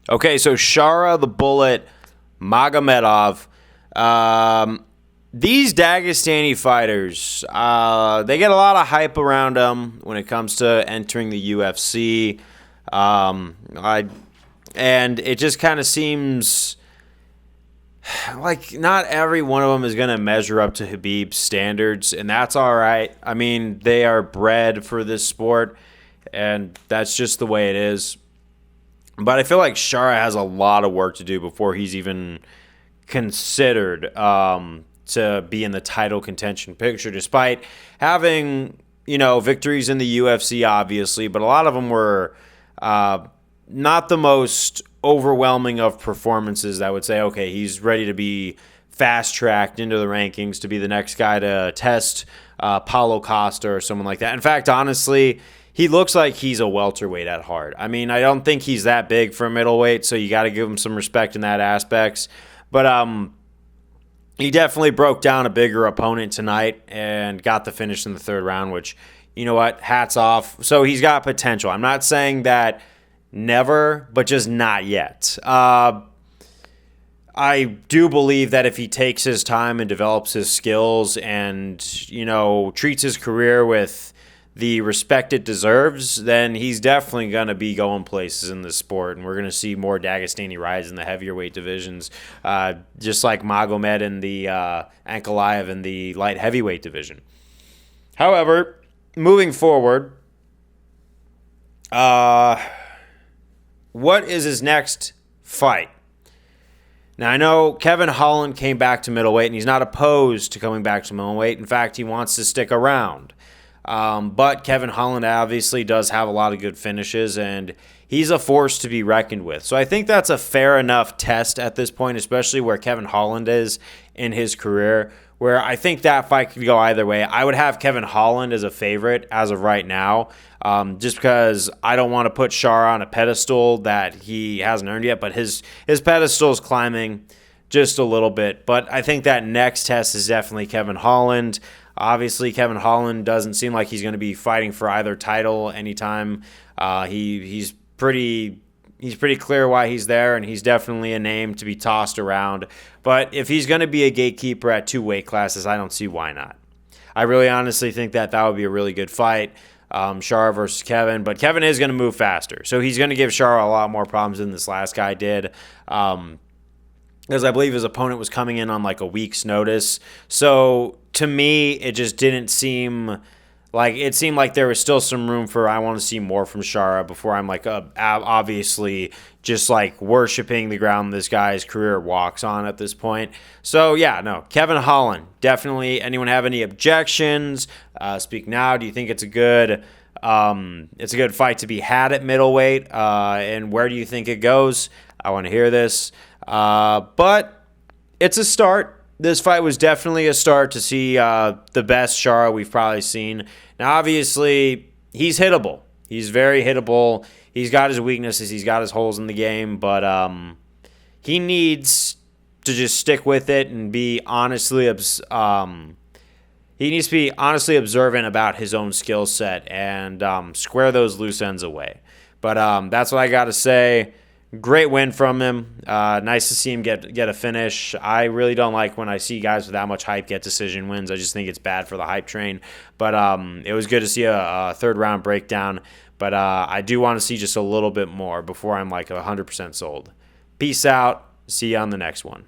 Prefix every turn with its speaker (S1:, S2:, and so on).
S1: Okay, so Shara the Bullet Magomedov. These Dagestani fighters, they get a lot of hype around them when it comes to entering the UFC. And it just kind of seems like not every one of them is going to measure up to Khabib's standards, and that's all right. I mean, they are bred for this sport, and that's just the way it is. But I feel like Shara has a lot of work to do before he's even considered to be in the title contention picture, despite having, victories in the UFC, obviously, but a lot of them were not the most overwhelming of performances that would say, okay, he's ready to be fast-tracked into the rankings to be the next guy to test Paulo Costa or someone like that. In fact, honestly, he looks like he's a welterweight at heart. I mean, I don't think he's that big for a middleweight, so you got to give him some respect in that aspects. But he definitely broke down a bigger opponent tonight and got the finish in the third round, which, you know what, hats off. So he's got potential. I'm not saying that never, but just not yet. I do believe that if he takes his time and develops his skills and, treats his career with the respect it deserves, then he's definitely going to be going places in this sport, and we're going to see more Dagestani rise in the heavier weight divisions, just like Magomed and the Ankalaev in the light heavyweight division. However, moving forward, what is his next fight? Now, I know Kevin Holland came back to middleweight, and he's not opposed to coming back to middleweight. In fact, he wants to stick around. But Kevin Holland obviously does have a lot of good finishes, and he's a force to be reckoned with. So I think that's a fair enough test at this point, especially where Kevin Holland is in his career, where I think that fight could go either way. I would have Kevin Holland as a favorite as of right now, just because I don't want to put Shara on a pedestal that he hasn't earned yet, but his pedestal is climbing just a little bit. But I think that next test is definitely Kevin Holland. Obviously, Kevin Holland doesn't seem like he's going to be fighting for either title anytime. He's pretty clear why he's there, and he's definitely a name to be tossed around. But if he's going to be a gatekeeper at two weight classes, I don't see why not. I really honestly think that would be a really good fight, Shara versus Kevin. But Kevin is going to move faster, so he's going to give Shara a lot more problems than this last guy did. Because I believe his opponent was coming in on like a week's notice. So to me, it just didn't seem like it seemed like there was still some room for I want to see more from Shara before I'm like obviously just like worshiping the ground this guy's career walks on at this point. So yeah, no, Kevin Holland, definitely. Anyone have any objections? Speak now. Do you think it's a good fight to be had at middleweight? And where do you think it goes? I want to hear this. But it's a start. This fight was definitely a start to see the best Shara we've probably seen. Now, obviously, he's hittable. He's very hittable. He's got his weaknesses. He's got his holes in the game. But he needs to just stick with it and be honestly he needs to be honestly observant about his own skill set and square those loose ends away. But that's what I got to say. Great win from him. Nice to see him get a finish. I really don't like when I see guys with that much hype get decision wins. I just think it's bad for the hype train. But it was good to see a third round breakdown. But I do want to see just a little bit more before I'm like 100% sold. Peace out. See you on the next one.